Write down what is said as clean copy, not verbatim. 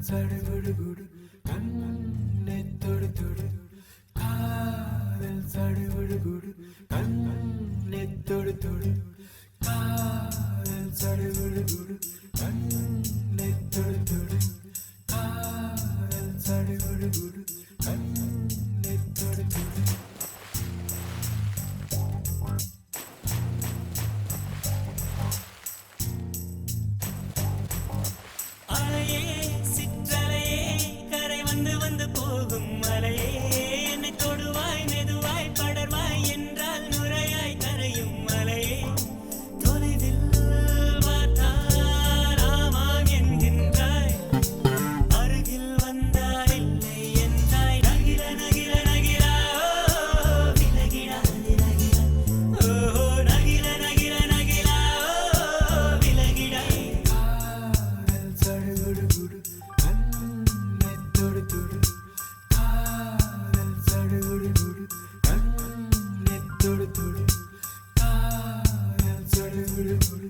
சடுகுடு கண்ணை தொடு தொடு காதல் சடுகுடு கண்ணை தொடு தொடு காதல் சடுகுடு கண்ணை தொடு தொடு காதல் சடுகுடு கண்ணை தொடு தொடு போகும் மலையே என்னை தொடுவாய் மெதுவாய் படர்வாய் என்றால் நுரையாய் கரையும் மலையே தொலைவில் பார்த்தால் ஆமாம் என்கின்றாய் அருகில் வந்தால் இல்லை என்றாய் நகிர நகிர நகிரா விலகிடா விலகிடா ஓ நகிர நகிர நகிரா விலகிடா காதல் சடுகுடு கண்ணை தொடு தொடு காதல் சடுகுடு கண்ணை தொடு தொடு காதல் சடுகுடு